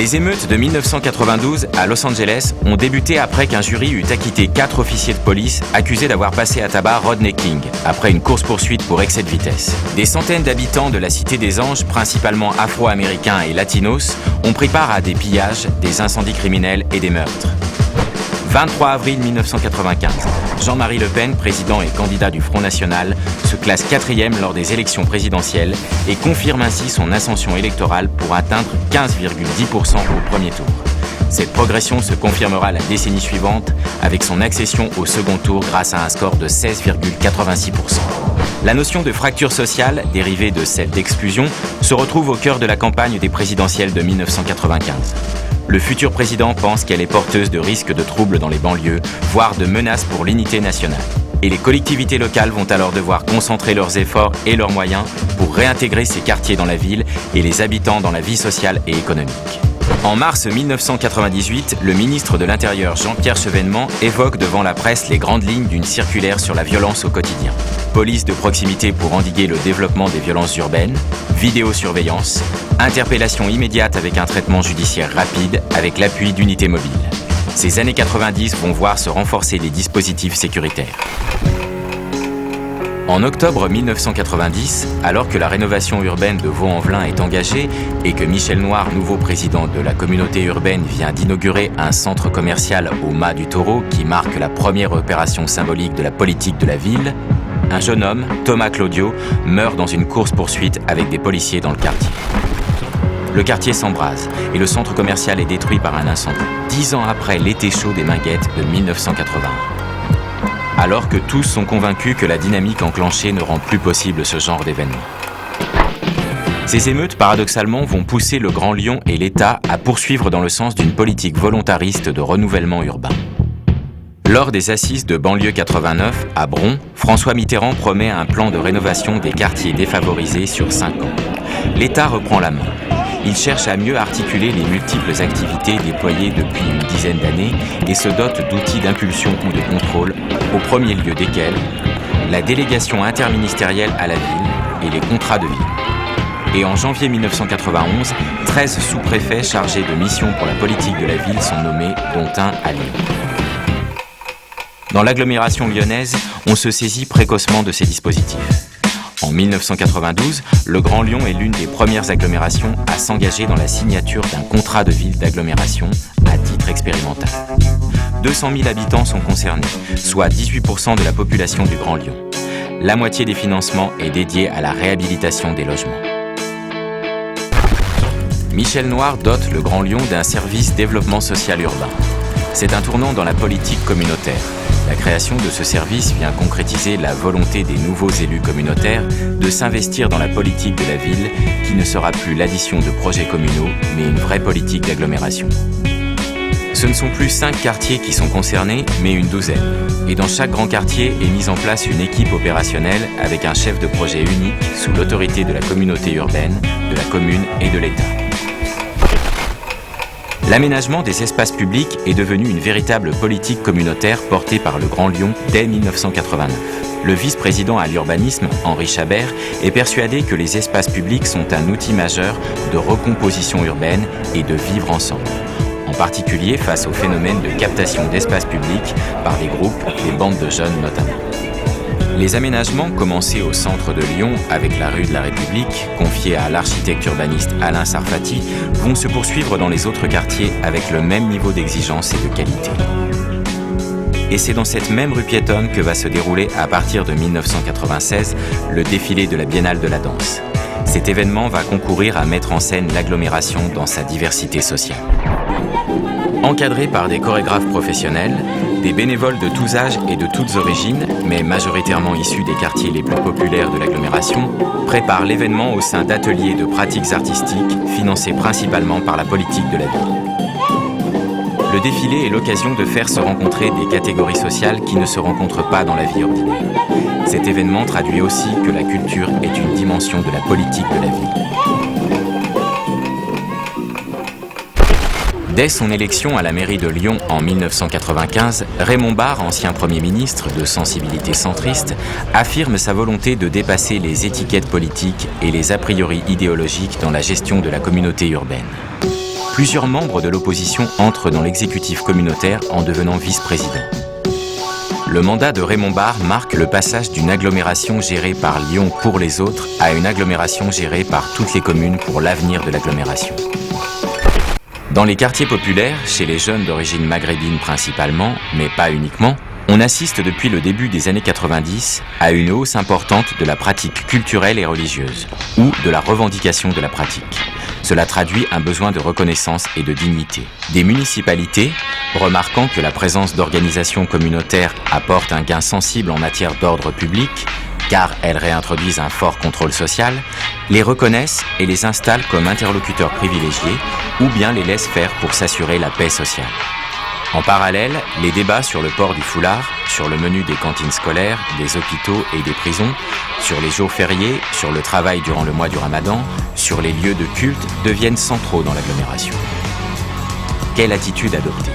Les émeutes de 1992 à Los Angeles ont débuté après qu'un jury eut acquitté 4 officiers de police accusés d'avoir passé à tabac Rodney King après une course-poursuite pour excès de vitesse. Des centaines d'habitants de la Cité des Anges, principalement afro-américains et latinos, ont pris part à des pillages, des incendies criminels et des meurtres. 23 avril 1995, Jean-Marie Le Pen, président et candidat du Front National, se classe 4e lors des élections présidentielles et confirme ainsi son ascension électorale pour atteindre 15,10% au premier tour. Cette progression se confirmera la décennie suivante avec son accession au second tour grâce à un score de 16,86%. La notion de fracture sociale, dérivée de celle d'exclusion, se retrouve au cœur de la campagne des présidentielles de 1995. Le futur président pense qu'elle est porteuse de risques de troubles dans les banlieues, voire de menaces pour l'unité nationale. Et les collectivités locales vont alors devoir concentrer leurs efforts et leurs moyens pour réintégrer ces quartiers dans la ville et les habitants dans la vie sociale et économique. En mars 1998, le ministre de l'Intérieur Jean-Pierre Chevènement évoque devant la presse les grandes lignes d'une circulaire sur la violence au quotidien. Police de proximité pour endiguer le développement des violences urbaines, vidéosurveillance, interpellation immédiate avec un traitement judiciaire rapide avec l'appui d'unités mobiles. Ces années 90 vont voir se renforcer les dispositifs sécuritaires. En octobre 1990, alors que la rénovation urbaine de Vaux-en-Velin est engagée et que Michel Noir, nouveau président de la communauté urbaine, vient d'inaugurer un centre commercial au Mas du Taureau qui marque la première opération symbolique de la politique de la ville, un jeune homme, Thomas Claudio, meurt dans une course-poursuite avec des policiers dans le quartier. Le quartier s'embrase et le centre commercial est détruit par un incendie, 10 ans après l'été chaud des Minguettes de 1981. Alors que tous sont convaincus que la dynamique enclenchée ne rend plus possible ce genre d'événement. Ces émeutes, paradoxalement, vont pousser le Grand Lyon et l'État à poursuivre dans le sens d'une politique volontariste de renouvellement urbain. Lors des assises de banlieue 89, à Bron, François Mitterrand promet un plan de rénovation des quartiers défavorisés sur 5 ans. L'État reprend la main. Il cherche à mieux articuler les multiples activités déployées depuis une dizaine d'années et se dote d'outils d'impulsion ou de contrôle, au premier lieu desquels la délégation interministérielle à la ville et les contrats de ville. Et en janvier 1991, 13 sous-préfets chargés de missions pour la politique de la ville sont nommés, dont un à Lyon. Dans l'agglomération lyonnaise, on se saisit précocement de ces dispositifs. En 1992, le Grand Lyon est l'une des premières agglomérations à s'engager dans la signature d'un contrat de ville d'agglomération à titre expérimental. 200 000 habitants sont concernés, soit 18% de la population du Grand Lyon. La moitié des financements est dédiée à la réhabilitation des logements. Michel Noir dote le Grand Lyon d'un service développement social urbain. C'est un tournant dans la politique communautaire. La création de ce service vient concrétiser la volonté des nouveaux élus communautaires de s'investir dans la politique de la ville qui ne sera plus l'addition de projets communaux, mais une vraie politique d'agglomération. Ce ne sont plus 5 quartiers qui sont concernés, mais une douzaine. Et dans chaque grand quartier est mise en place une équipe opérationnelle avec un chef de projet unique sous l'autorité de la communauté urbaine, de la commune et de l'État. L'aménagement des espaces publics est devenu une véritable politique communautaire portée par le Grand Lyon dès 1989. Le vice-président à l'urbanisme, Henri Chabert, est persuadé que les espaces publics sont un outil majeur de recomposition urbaine et de vivre ensemble, en particulier face au phénomène de captation d'espaces publics par des groupes, des bandes de jeunes notamment. Les aménagements commencés au centre de Lyon avec la rue de la République, confiée à l'architecte urbaniste Alain Sarfati, vont se poursuivre dans les autres quartiers avec le même niveau d'exigence et de qualité. Et c'est dans cette même rue piétonne que va se dérouler à partir de 1996 le défilé de la Biennale de la danse. Cet événement va concourir à mettre en scène l'agglomération dans sa diversité sociale. Encadrés par des chorégraphes professionnels, des bénévoles de tous âges et de toutes origines, mais majoritairement issus des quartiers les plus populaires de l'agglomération, préparent l'événement au sein d'ateliers de pratiques artistiques financés principalement par la politique de la ville. Le défilé est l'occasion de faire se rencontrer des catégories sociales qui ne se rencontrent pas dans la vie ordinaire. Cet événement traduit aussi que la culture est une dimension de la politique de la ville. Dès son élection à la mairie de Lyon en 1995, Raymond Barre, ancien Premier ministre de sensibilité centriste, affirme sa volonté de dépasser les étiquettes politiques et les a priori idéologiques dans la gestion de la communauté urbaine. Plusieurs membres de l'opposition entrent dans l'exécutif communautaire en devenant vice-président. Le mandat de Raymond Barre marque le passage d'une agglomération gérée par Lyon pour les autres à une agglomération gérée par toutes les communes pour l'avenir de l'agglomération. Dans les quartiers populaires, chez les jeunes d'origine maghrébine principalement, mais pas uniquement, on assiste depuis le début des années 90 à une hausse importante de la pratique culturelle et religieuse, ou de la revendication de la pratique. Cela traduit un besoin de reconnaissance et de dignité. Des municipalités, remarquant que la présence d'organisations communautaires apporte un gain sensible en matière d'ordre public, car elles réintroduisent un fort contrôle social, les reconnaissent et les installent comme interlocuteurs privilégiés ou bien les laissent faire pour s'assurer la paix sociale. En parallèle, les débats sur le port du foulard, sur le menu des cantines scolaires, des hôpitaux et des prisons, sur les jours fériés, sur le travail durant le mois du Ramadan, sur les lieux de culte deviennent centraux dans l'agglomération. Quelle attitude adopter ?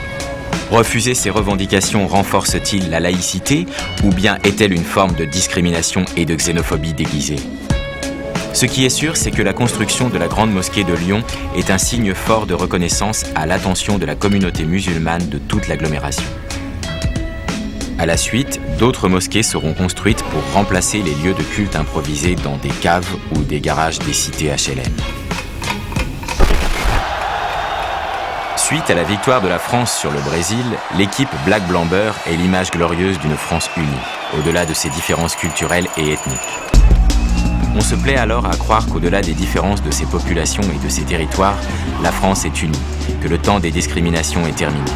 Refuser ces revendications renforce-t-il la laïcité ou bien est-elle une forme de discrimination et de xénophobie déguisée ? Ce qui est sûr, c'est que la construction de la Grande Mosquée de Lyon est un signe fort de reconnaissance à l'attention de la communauté musulmane de toute l'agglomération. À la suite, d'autres mosquées seront construites pour remplacer les lieux de culte improvisés dans des caves ou des garages des cités HLM. Suite à la victoire de la France sur le Brésil, l'équipe Black Blamber est l'image glorieuse d'une France unie, au-delà de ses différences culturelles et ethniques. On se plaît alors à croire qu'au-delà des différences de ses populations et de ses territoires, la France est unie, que le temps des discriminations est terminé.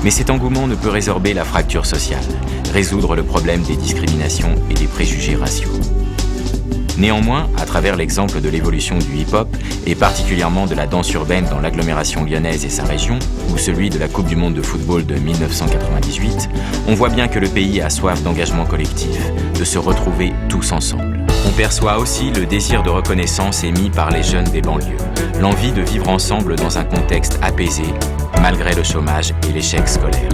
Mais cet engouement ne peut résorber la fracture sociale, résoudre le problème des discriminations et des préjugés raciaux. Néanmoins, à travers l'exemple de l'évolution du hip-hop, et particulièrement de la danse urbaine dans l'agglomération lyonnaise et sa région, ou celui de la Coupe du monde de football de 1998, on voit bien que le pays a soif d'engagement collectif, de se retrouver tous ensemble. On perçoit aussi le désir de reconnaissance émis par les jeunes des banlieues, l'envie de vivre ensemble dans un contexte apaisé, malgré le chômage et l'échec scolaire.